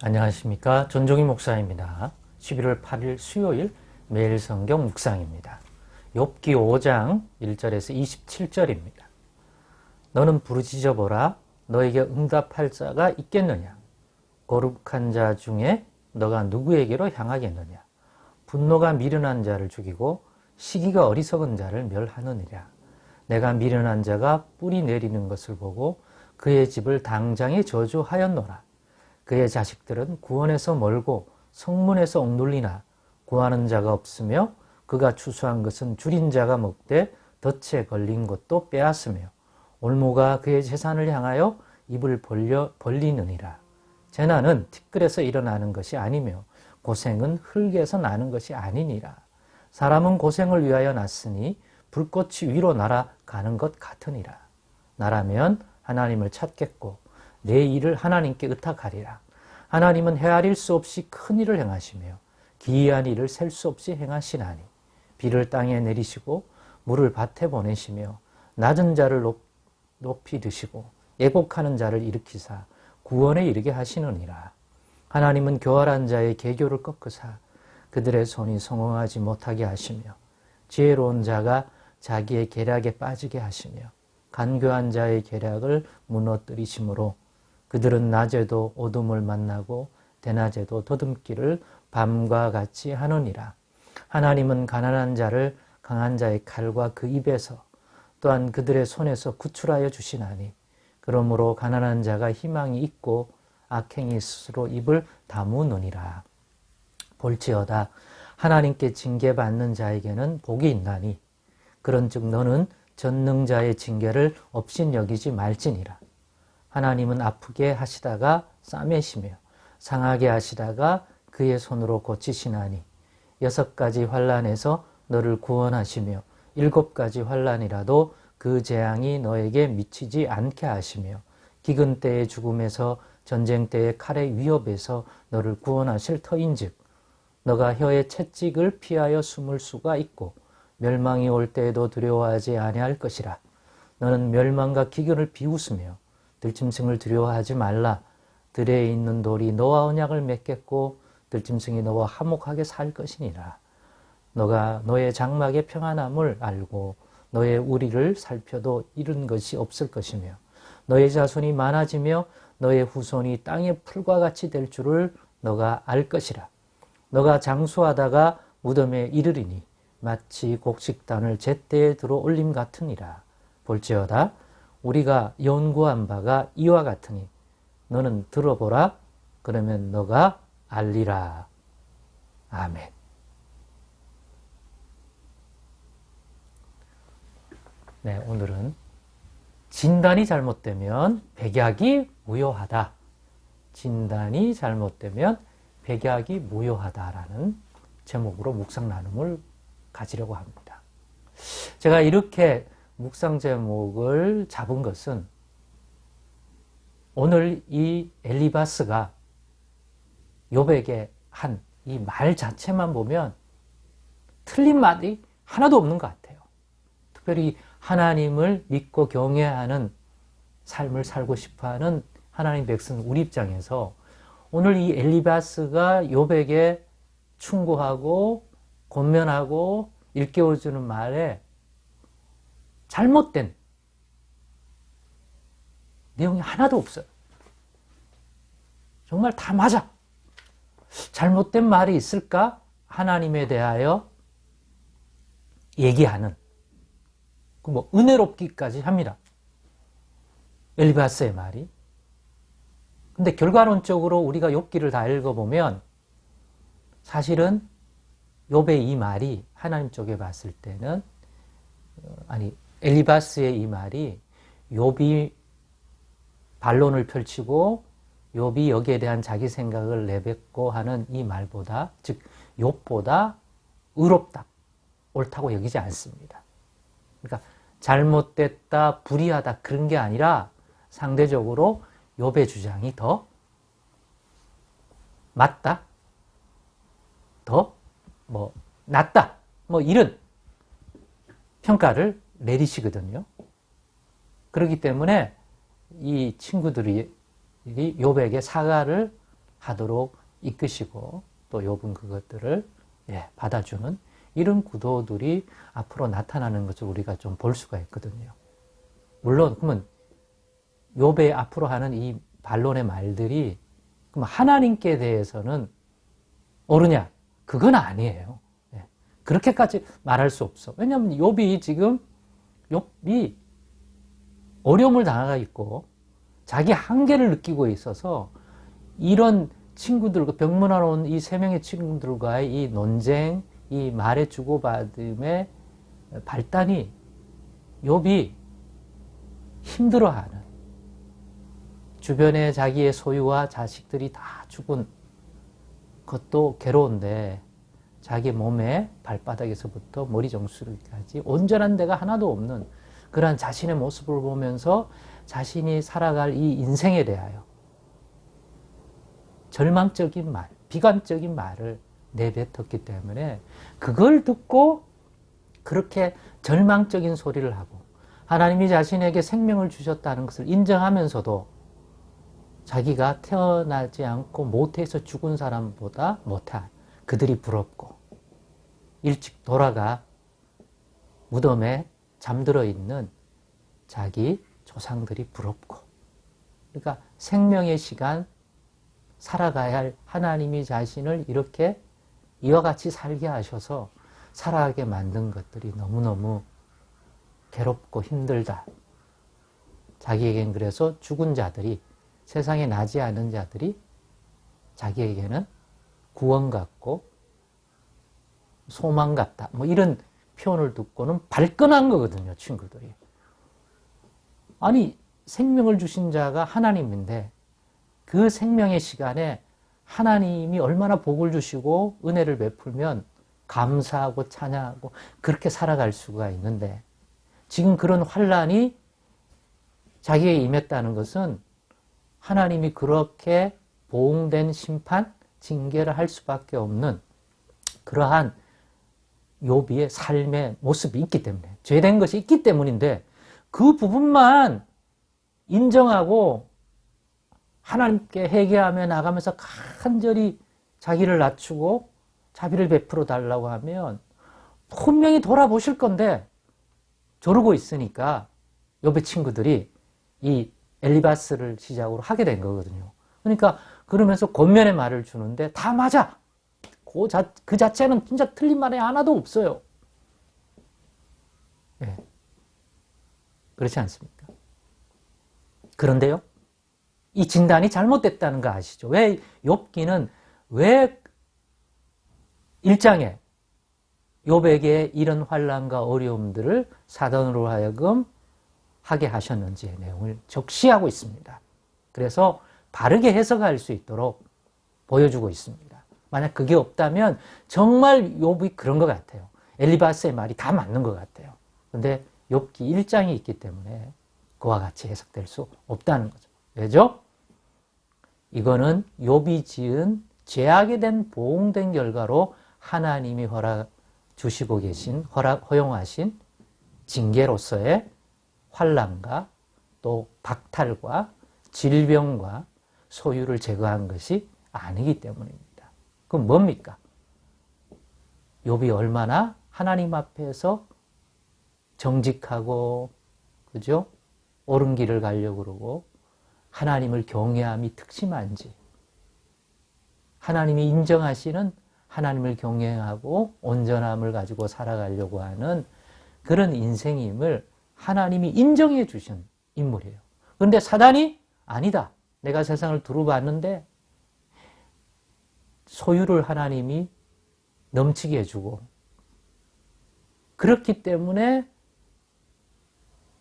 안녕하십니까. 전종희 목사입니다. 11월 8일 수요일 매일 성경 묵상입니다. 욥기 5장 1절에서 27절입니다. 너는 부르짖어 보라. 너에게 응답할 자가 있겠느냐? 거룩한 자 중에 너가 누구에게로 향하겠느냐? 분노가 미련한 자를 죽이고 시기가 어리석은 자를 멸하느니라. 내가 미련한 자가 뿌리 내리는 것을 보고 그의 집을 당장에 저주하였노라. 그의 자식들은 구원에서 멀고 성문에서 억눌리나 구하는 자가 없으며 그가 추수한 것은 줄인 자가 먹되 덫에 걸린 것도 빼앗으며 올모가 그의 재산을 향하여 입을 벌리느니라. 재난은 티끌에서 일어나는 것이 아니며 고생은 흙에서 나는 것이 아니니라. 사람은 고생을 위하여 났으니 불꽃이 위로 날아가는 것 같으니라. 나라면 하나님을 찾겠고 내 일을 하나님께 의탁하리라. 하나님은 헤아릴 수 없이 큰 일을 행하시며 기이한 일을 셀 수 없이 행하시나니 비를 땅에 내리시고 물을 밭에 보내시며 낮은 자를 높이 드시고 애곡하는 자를 일으키사 구원에 이르게 하시느니라. 하나님은 교활한 자의 계교를 꺾으사 그들의 손이 성공하지 못하게 하시며 지혜로운 자가 자기의 계략에 빠지게 하시며 간교한 자의 계략을 무너뜨리심으로 그들은 낮에도 어둠을 만나고 대낮에도 더듬기를 밤과 같이 하느니라. 하나님은 가난한 자를 강한 자의 칼과 그 입에서 또한 그들의 손에서 구출하여 주시나니 그러므로 가난한 자가 희망이 있고 악행이 스스로 입을 다무느니라. 볼지어다 하나님께 징계받는 자에게는 복이 있나니 그런즉 너는 전능자의 징계를 업신여기지 말지니라. 하나님은 아프게 하시다가 싸매시며 상하게 하시다가 그의 손으로 고치시나니 6가지 환난에서 너를 구원하시며 7가지 환난이라도 그 재앙이 너에게 미치지 않게 하시며 기근 때의 죽음에서 전쟁 때의 칼의 위협에서 너를 구원하실 터인즉 너가 혀의 채찍을 피하여 숨을 수가 있고 멸망이 올 때에도 두려워하지 아니할 것이라. 너는 멸망과 기근을 비웃으며 들짐승을 두려워하지 말라. 들에 있는 돌이 너와 언약을 맺겠고 들짐승이 너와 화목하게 살 것이니라. 너가 너의 장막의 평안함을 알고 너의 우리를 살펴도 잃은 것이 없을 것이며 너의 자손이 많아지며 너의 후손이 땅의 풀과 같이 될 줄을 너가 알 것이라. 너가 장수하다가 무덤에 이르리니 마치 곡식단을 제때에 들어 올림 같으니라. 볼지어다 우리가 연구한 바가 이와 같으니 너는 들어보라. 그러면 너가 알리라. 아멘. 네, 오늘은 진단이 잘못되면 백약이 무효하다. 진단이 잘못되면 백약이 무효하다라는 제목으로 묵상 나눔을 가지려고 합니다. 제가 이렇게 묵상 제목을 잡은 것은 오늘 이 엘리바스가 욥에게 한 이 말 자체만 보면 틀린 말이 하나도 없는 것 같아요. 특별히 하나님을 믿고 경외하는 삶을 살고 싶어하는 하나님 백성 우리 입장에서 오늘 이 엘리바스가 욥에게 충고하고 권면하고 일깨워주는 말에 잘못된 내용이 하나도 없어요. 정말 다 맞아. 잘못된 말이 있을까? 하나님에 대하여 얘기하는 은혜롭기까지 합니다. 엘리바스의 말이. 근데 결과론적으로 우리가 욥기를 다 읽어보면 사실은 욥의 이 말이 하나님 쪽에 봤을 때는 엘리바스의 이 말이 욥이 반론을 펼치고 욥이 여기에 대한 자기 생각을 내뱉고 하는 이 말보다 즉 욥보다 의롭다, 옳다고 여기지 않습니다. 그러니까 잘못됐다, 불의하다 그런 게 아니라 상대적으로 욥의 주장이 더 맞다, 더 낫다 이런 평가를 내리시거든요. 그렇기 때문에 이 친구들이 욥에게 사과를 하도록 이끄시고 또 욥은 그것들을 받아주는 이런 구도들이 앞으로 나타나는 것을 우리가 좀 볼 수가 있거든요. 물론 그러면 욥의 앞으로 하는 이 반론의 말들이 그럼 하나님께 대해서는 옳으냐? 그건 아니에요. 그렇게까지 말할 수 없어. 왜냐하면 욥이 어려움을 당하고 있고 자기 한계를 느끼고 있어서 이런 친구들과 병문안 온 이 세 명의 친구들과의 이 논쟁, 이 말의 주고받음의 발단이 욥이 힘들어하는, 주변에 자기의 소유와 자식들이 다 죽은 것도 괴로운데 자기 몸의 발바닥에서부터 머리 정수리까지 온전한 데가 하나도 없는 그러한 자신의 모습을 보면서 자신이 살아갈 이 인생에 대하여 절망적인 말, 비관적인 말을 내뱉었기 때문에 그걸 듣고 그렇게 절망적인 소리를 하고 하나님이 자신에게 생명을 주셨다는 것을 인정하면서도 자기가 태어나지 않고 모태에서 죽은 사람보다 못한 그들이 부럽고 일찍 돌아가 무덤에 잠들어 있는 자기 조상들이 부럽고, 그러니까 생명의 시간 살아가야 할 하나님이 자신을 이렇게 이와 같이 살게 하셔서 살아가게 만든 것들이 너무너무 괴롭고 힘들다. 자기에겐 그래서 죽은 자들이, 세상에 나지 않은 자들이 자기에게는 구원 같고 소망 같다. 뭐 이런 표현을 듣고는 발끈한 거거든요, 친구들이. 아니, 생명을 주신 자가 하나님인데 그 생명의 시간에 하나님이 얼마나 복을 주시고 은혜를 베풀면 감사하고 찬양하고 그렇게 살아갈 수가 있는데, 지금 그런 환란이 자기에게 임했다는 것은 하나님이 그렇게 보응된 심판, 징계를 할 수밖에 없는 그러한 욥의 삶의 모습이 있기 때문에, 죄된 것이 있기 때문인데 그 부분만 인정하고 하나님께 회개하며 나가면서 간절히 자기를 낮추고 자비를 베풀어 달라고 하면 분명히 돌아보실 건데 저러고 있으니까 욥의 친구들이 이 엘리바스를 시작으로 하게 된 거거든요. 그러니까 그러면서 권면의 말을 주는데 다 맞아. 그 자체는 진짜 틀린 말이 하나도 없어요. 네. 그렇지 않습니까? 그런데요, 이 진단이 잘못됐다는 거 아시죠? 왜 욥기는 왜 1장에 욥에게 이런 환난과 어려움들을 사단으로 하여금 하게 하셨는지의 내용을 적시하고 있습니다. 그래서 바르게 해석할 수 있도록 보여주고 있습니다. 만약 그게 없다면 정말 욥이 그런 것 같아요. 엘리바스의 말이 다 맞는 것 같아요. 그런데 욥기 1장이 있기 때문에 그와 같이 해석될 수 없다는 거죠. 왜죠? 이거는 욥이 지은 죄악에 된 보응된 결과로 하나님이 주시고 계신, 허용하신 징계로서의 환난과 또 박탈과 질병과 소유를 제거한 것이 아니기 때문입니다. 그럼 뭡니까? 욥이 얼마나 하나님 앞에서 정직하고, 그죠? 옳은 길을 가려고 그러고 하나님을 경외함이 특심한지, 하나님이 인정하시는 하나님을 경외하고 온전함을 가지고 살아가려고 하는 그런 인생임을 하나님이 인정해 주신 인물이에요. 그런데 사단이 아니다. 내가 세상을 두루봤는데 소유를 하나님이 넘치게 해주고 그렇기 때문에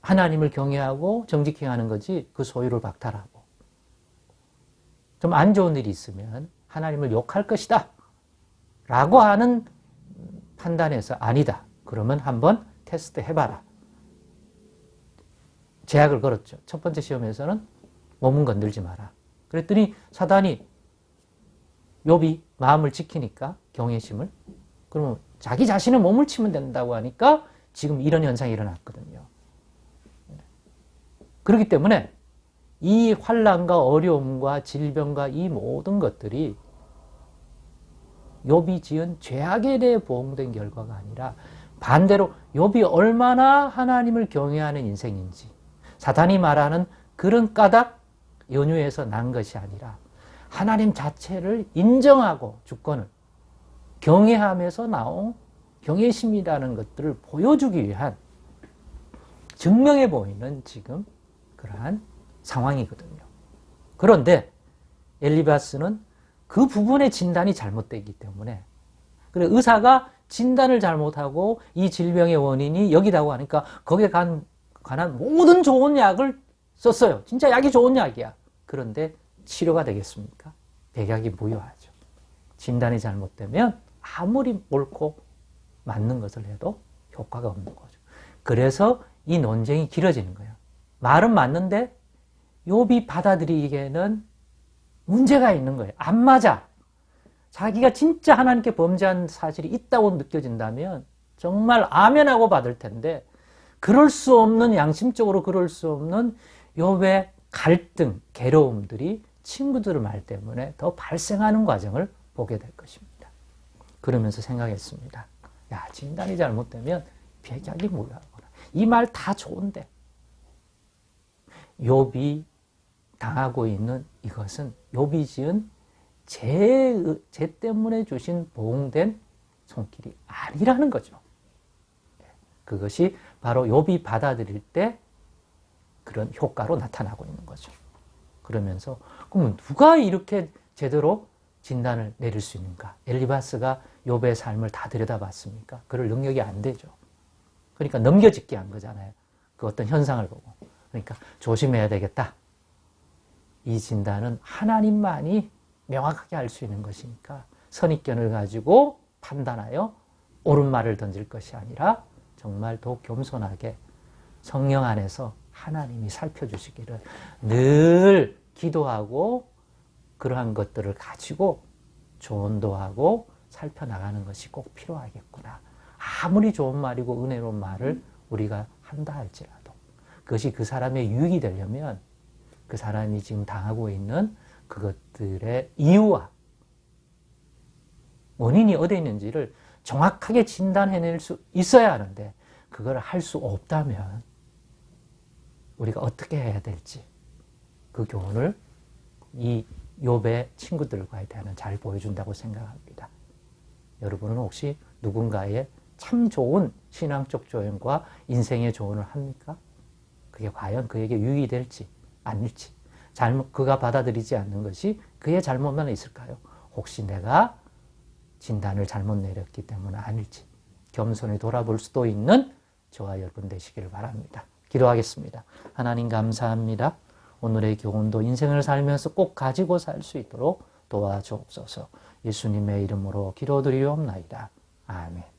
하나님을 경외하고 정직히 하는 거지 그 소유를 박탈하고 좀 안 좋은 일이 있으면 하나님을 욕할 것이다 라고 하는 판단에서 아니다. 그러면 한번 테스트 해봐라. 제약을 걸었죠. 첫 번째 시험에서는 몸은 건들지 마라. 그랬더니 사단이 욥이 마음을 지키니까 경외심을, 그러면 자기 자신의 몸을 치면 된다고 하니까 지금 이런 현상이 일어났거든요. 그렇기 때문에 이 환난과 어려움과 질병과 이 모든 것들이 욥이 지은 죄악에 대해 보응된 결과가 아니라 반대로 욥이 얼마나 하나님을 경외하는 인생인지, 사탄이 말하는 그런 까닭 연유에서 난 것이 아니라 하나님 자체를 인정하고 주권을 경외하면서 나온 경외심이라는 것들을 보여주기 위한 증명해 보이는 지금 그러한 상황이거든요. 그런데 엘리바스는 그 부분의 진단이 잘못되기 때문에, 그래 의사가 진단을 잘못하고 이 질병의 원인이 여기다고 하니까 거기에 관한 모든 좋은 약을 썼어요. 진짜 약이 좋은 약이야. 그런데 치료가 되겠습니까? 백약이 무효하죠. 진단이 잘못되면 아무리 옳고 맞는 것을 해도 효과가 없는 거죠. 그래서 이 논쟁이 길어지는 거예요. 말은 맞는데 욥이 받아들이기에는 문제가 있는 거예요. 안 맞아. 자기가 진짜 하나님께 범죄한 사실이 있다고 느껴진다면 정말 아멘하고 받을 텐데, 그럴 수 없는, 양심적으로 그럴 수 없는 욥의 갈등, 괴로움들이 친구들의 말 때문에 더 발생하는 과정을 보게 될 것입니다. 그러면서 생각했습니다. 야, 진단이 잘못되면 백약이 무효하구나. 이 말 다 좋은데 욥이 당하고 있는 이것은 욥이 지은 죄 때문에 주신 보응된 손길이 아니라는 거죠. 그것이 바로 욥이 받아들일 때 그런 효과로 나타나고 있는 거죠. 그러면서 그러면 누가 이렇게 제대로 진단을 내릴 수 있는가? 엘리바스가 욥의 삶을 다 들여다봤습니까? 그럴 능력이 안 되죠. 그러니까 넘겨짓기 한 거잖아요. 그 어떤 현상을 보고. 그러니까 조심해야 되겠다. 이 진단은 하나님만이 명확하게 할 수 있는 것이니까 선입견을 가지고 판단하여 옳은 말을 던질 것이 아니라 정말 더욱 겸손하게 성령 안에서 하나님이 살펴주시기를 늘 기도하고 그러한 것들을 가지고 조언도 하고 살펴나가는 것이 꼭 필요하겠구나. 아무리 좋은 말이고 은혜로운 말을 우리가 한다 할지라도 그것이 그 사람의 유익이 되려면 그 사람이 지금 당하고 있는 그것들의 이유와 원인이 어디에 있는지를 정확하게 진단해낼 수 있어야 하는데, 그걸 할 수 없다면 우리가 어떻게 해야 될지 그 교훈을 이 욥의 친구들과의 대화는 잘 보여준다고 생각합니다. 여러분은 혹시 누군가의 참 좋은 신앙적 조언과 인생의 조언을 합니까? 그게 과연 그에게 유익이 될지 아닐지, 그가 받아들이지 않는 것이 그의 잘못만 있을까요? 혹시 내가 진단을 잘못 내렸기 때문은 아닐지 겸손히 돌아볼 수도 있는 저와 여러분 되시기를 바랍니다. 기도하겠습니다. 하나님 감사합니다. 오늘의 교훈도 인생을 살면서 꼭 가지고 살 수 있도록 도와주옵소서. 예수님의 이름으로 기도드리옵나이다. 아멘.